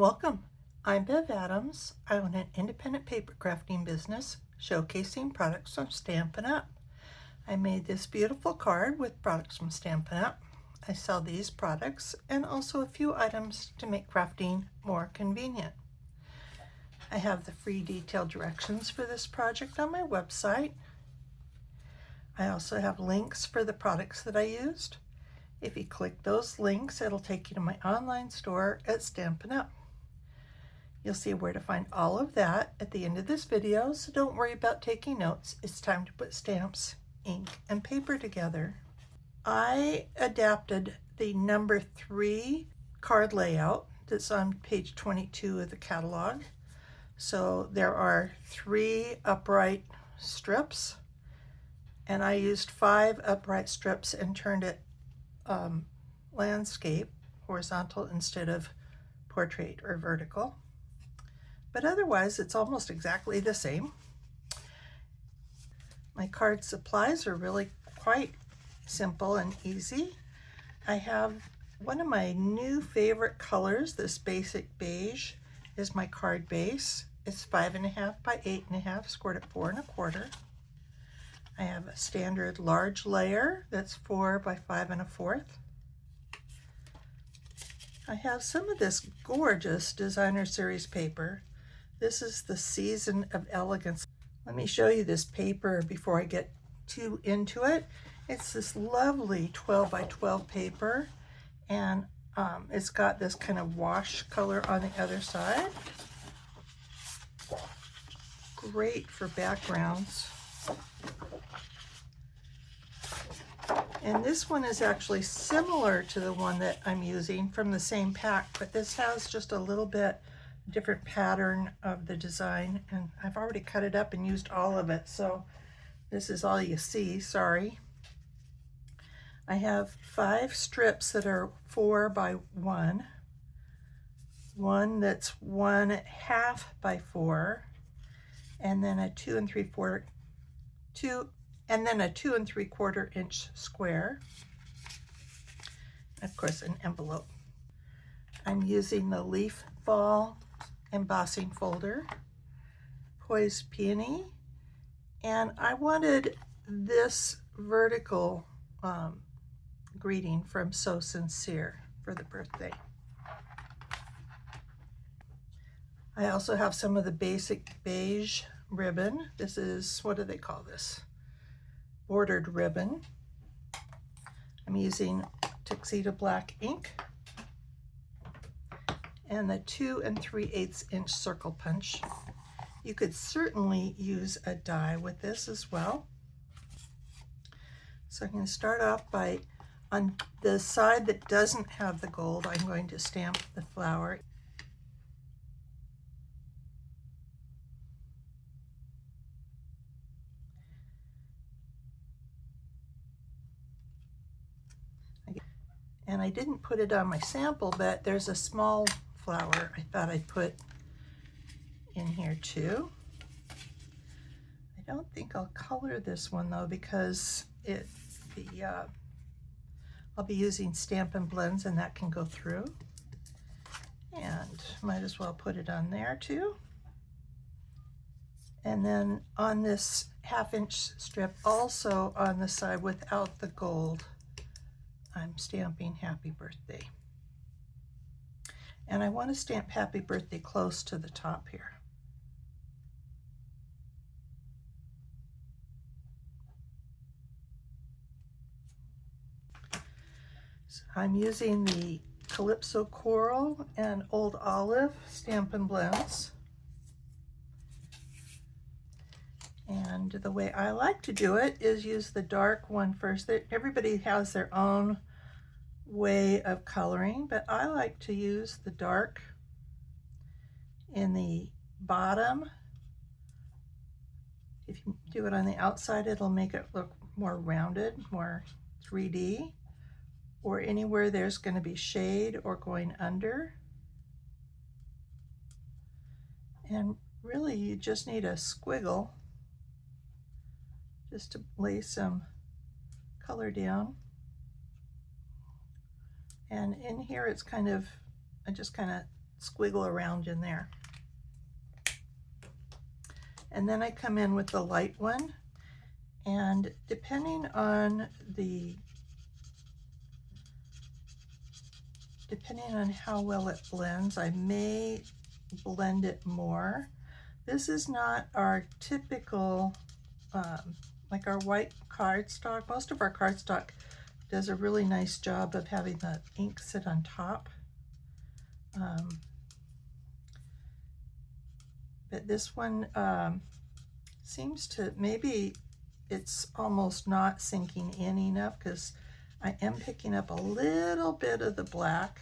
Welcome. I'm Bev Adams. I own an independent paper crafting business showcasing products from Stampin' Up. I made this beautiful card with products from Stampin' Up. I sell these products and also a few items to make crafting more convenient. I have the free detailed directions for this project on my website. I also have links for the products that I used. If you click those links, it'll take you to my online store at Stampin' Up. You'll see where to find all of that at the end of this video, so don't worry about taking notes. It's time to put stamps, ink, and paper together. I adapted the number 3 card layout that's on page 22 of the catalog. So there are 3 upright strips, and I used 5 upright strips and turned it landscape, horizontal instead of portrait or vertical. But otherwise it's almost exactly the same. My card supplies are really quite simple and easy. I have one of my new favorite colors. This basic beige is my card base. It's 5.5 by 8.5, scored at 4 1/4. I have a standard large layer that's 4 by 5 1/4. I have some of this gorgeous designer series paper. This is the Season of Elegance. Let me show you this paper before I get too into it. It's this lovely 12 by 12 paper, and it's got this kind of wash color on the other side. Great for backgrounds. And this one is actually similar to the one that I'm using from the same pack, but this has just a little bit different pattern of the design, and I've already cut it up and used all of it, so this is all you see, sorry. I have 5 strips that are 4 by 1, one that's 1/2 by 4, and then a 2 3/4 inch square. Of course, an envelope. I'm using the leaf ball embossing folder, Poised Peony, and I wanted this vertical greeting from So Sincere for the birthday. I also have some of the basic beige ribbon. This is, what do they call this? Bordered ribbon. I'm using Tuxedo Black ink and the 2 3/8 inch circle punch. You could certainly use a die with this as well. So I'm going to start off by, on the side that doesn't have the gold, I'm going to stamp the flower. And I didn't put it on my sample, but there's a small flower I thought I'd put in here too. I don't think I'll color this one though, because I'll be using Stampin' Blends and that can go through. And might as well put it on there too. And then on this 1/2 inch strip, also on the side without the gold, I'm stamping Happy Birthday. And I want to stamp Happy Birthday close to the top here. So I'm using the Calypso Coral and Old Olive Stampin' Blends. And the way I like to do it is use the dark one first. Everybody has their own way of coloring, but I like to use the dark in the bottom. If you do it on the outside, it'll make it look more rounded, more 3D, or anywhere there's going to be shade or going under. And really you just need a squiggle just to lay some color down. And in here it's kind of, I just kind of squiggle around in there. And then I come in with the light one, and depending on how well it blends, I may blend it more. This is not our typical, like our white cardstock. Most of our cardstock does a really nice job of having the ink sit on top. But this one seems to, maybe it's almost not sinking in enough because I am picking up a little bit of the black,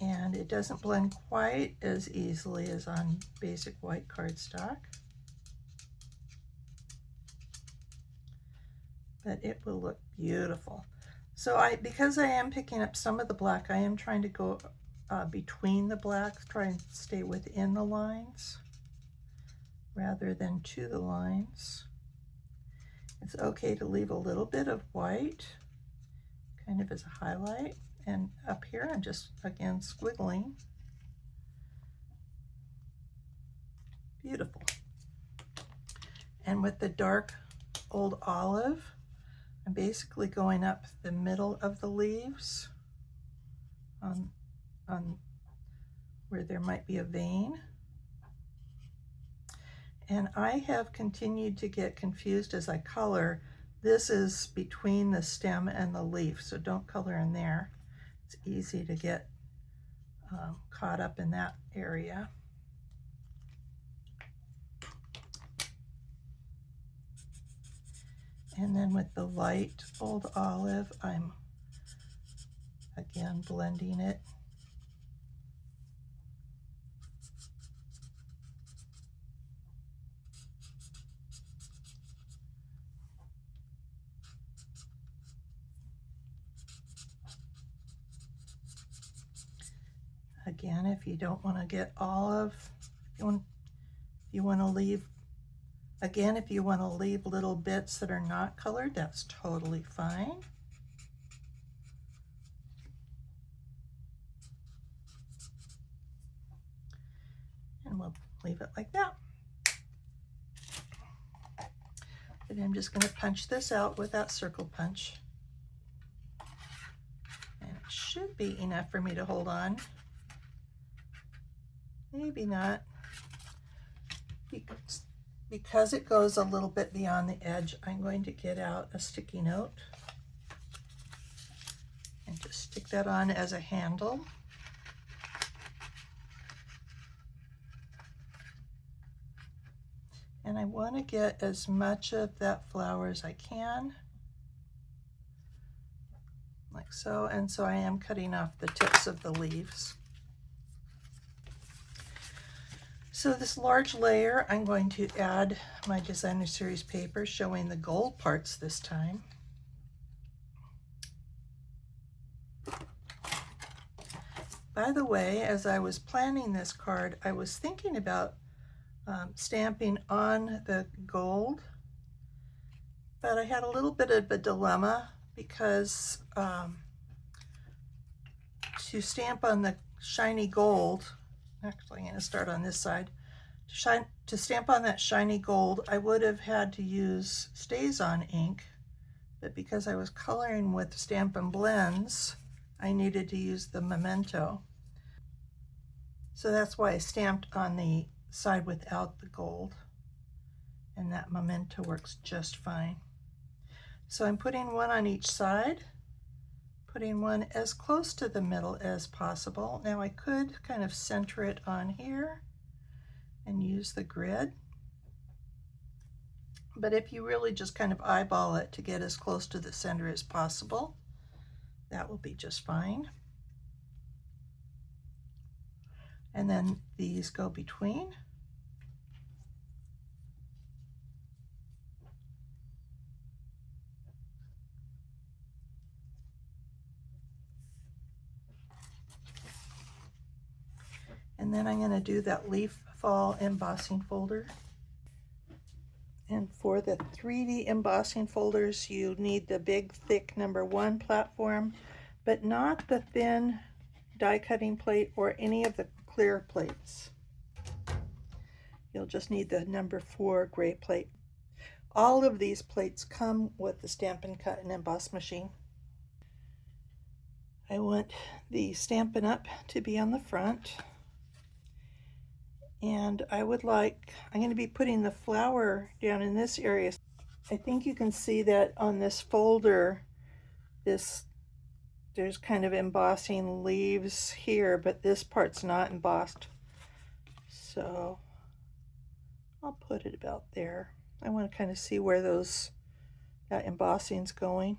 and it doesn't blend quite as easily as on basic white cardstock. But it will look beautiful. So because I am picking up some of the black, I am trying to go between the blacks, try and stay within the lines rather than to the lines. It's okay to leave a little bit of white kind of as a highlight, and up here I'm just again squiggling. Beautiful. And with the dark old olive, I'm basically going up the middle of the leaves on where there might be a vein. And I have continued to get confused as I color. This is between the stem and the leaf, so don't color in there. It's easy to get caught up in that area. And then with the light old olive, I'm again blending it. Again, if you don't want to get all of, if you want to leave, again, if you want to leave little bits that are not colored, that's totally fine. And we'll leave it like that. And I'm just going to punch this out with that circle punch. And it should be enough for me to hold on. Maybe not. Because it goes a little bit beyond the edge, I'm going to get out a sticky note and just stick that on as a handle. And I want to get as much of that flower as I can, like so. And so I am cutting off the tips of the leaves. So this large layer, I'm going to add my designer series paper showing the gold parts this time. By the way, as I was planning this card, I was thinking about stamping on the gold, but I had a little bit of a dilemma because to stamp on the shiny gold, actually I'm going to start on this side, to stamp on that shiny gold, I would have had to use StazOn ink, but because I was coloring with Stampin' Blends, I needed to use the Memento. So that's why I stamped on the side without the gold, and that Memento works just fine. So I'm putting one on each side, putting one as close to the middle as possible. Now I could kind of center it on here and use the grid, but if you really just kind of eyeball it to get as close to the center as possible, that will be just fine. And then these go between. And then I'm going to do that leaf fall embossing folder. And for the 3D embossing folders, you need the big, thick #1 platform, but not the thin die cutting plate or any of the clear plates. You'll just need the number 4 gray plate. All of these plates come with the Stampin' Cut and Emboss machine. I want the Stampin' Up to be on the front. And I'm going to be putting the flower down in this area. I think you can see that on this folder, there's kind of embossing leaves here, but this part's not embossed. So I'll put it about there. I want to kind of see where that embossing's going.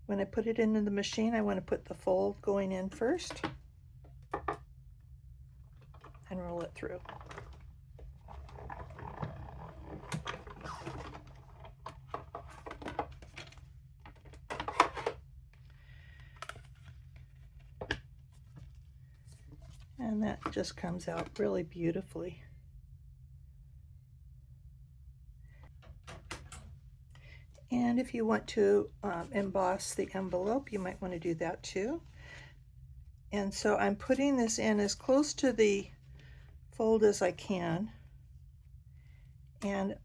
When I put it into the machine, I want to put the fold going in first and roll it through. And that just comes out really beautifully. And if you want to emboss the envelope, you might want to do that too. And so I'm putting this in as close to the fold as I can. And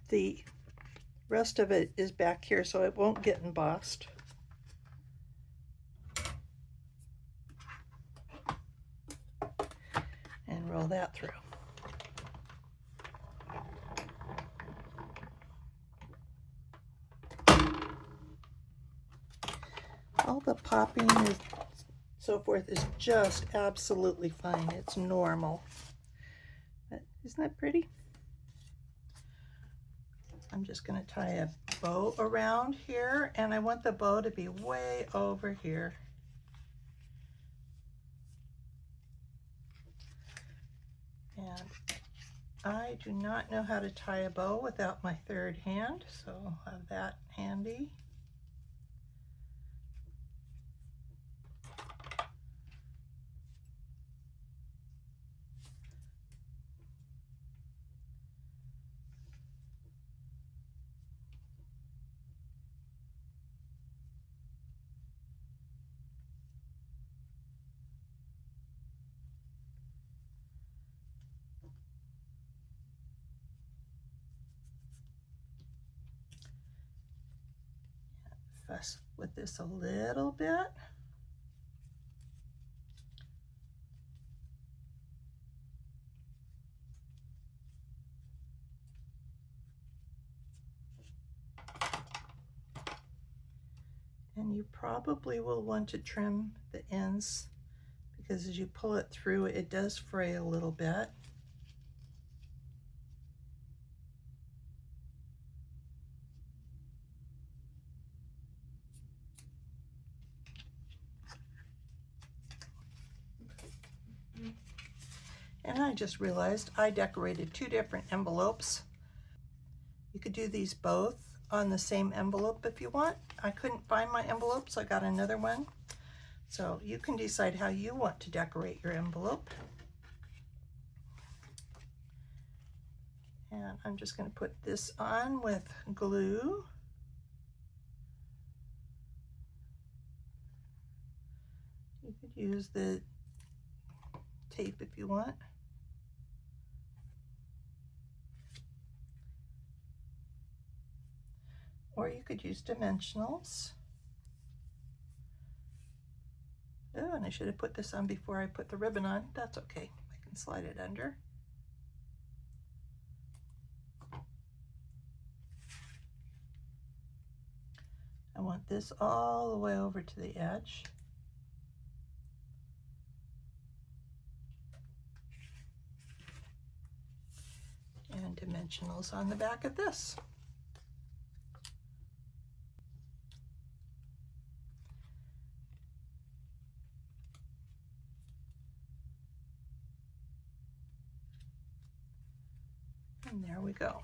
the rest of it is back here, so it won't get embossed. And roll that through. All the popping and so forth is just absolutely fine. It's normal. But isn't that pretty? I'm just going to tie a bow around here, and I want the bow to be way over here. And I do not know how to tie a bow without my third hand, so I'll have that handy. Fuss with this a little bit. And you probably will want to trim the ends because as you pull it through, it does fray a little bit. And I just realized I decorated 2 different envelopes. You could do these both on the same envelope if you want. I couldn't find my envelope, so I got another one. So you can decide how you want to decorate your envelope. And I'm just going to put this on with glue. You could use the tape if you want. Or you could use dimensionals. Oh, and I should have put this on before I put the ribbon on. That's okay. I can slide it under. I want this all the way over to the edge. And dimensionals on the back of this. And there we go.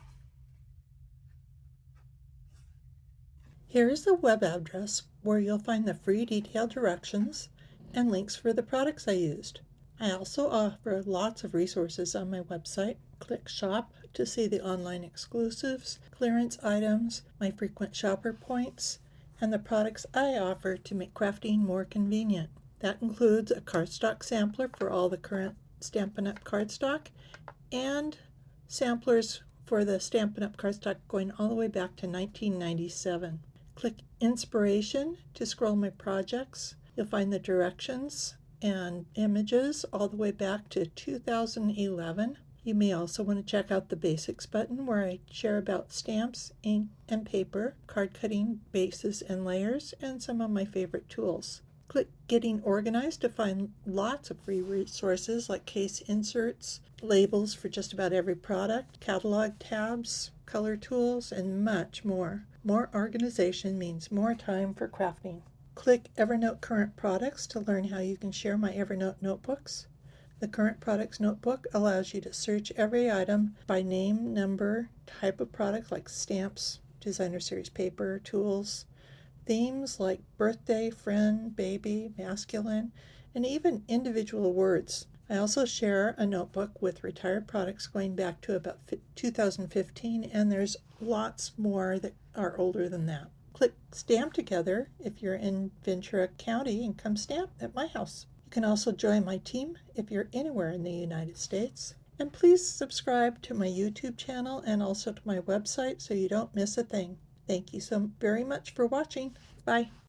Here is the web address where you'll find the free detailed directions and links for the products I used. I also offer lots of resources on my website. Click Shop to see the online exclusives, clearance items, my frequent shopper points, and the products I offer to make crafting more convenient. That includes a cardstock sampler for all the current Stampin' Up! Cardstock and samplers for the Stampin' Up! Cardstock going all the way back to 1997. Click Inspiration to scroll my projects. You'll find the directions and images all the way back to 2011. You may also want to check out the Basics button where I share about stamps, ink, and paper, card cutting bases and layers, and some of my favorite tools. Click Getting Organized to find lots of free resources like case inserts, labels for just about every product, catalog tabs, color tools, and much more. More organization means more time for crafting. Click Evernote Current Products to learn how you can share my Evernote notebooks. The Current Products Notebook allows you to search every item by name, number, type of product like stamps, designer series paper, tools, themes like birthday, friend, baby, masculine, and even individual words. I also share a notebook with retired products going back to about 2015, and there's lots more that are older than that. Click Stamp Together if you're in Ventura County and come stamp at my house. You can also join my team if you're anywhere in the United States. And please subscribe to my YouTube channel and also to my website so you don't miss a thing. Thank you so very much for watching. Bye.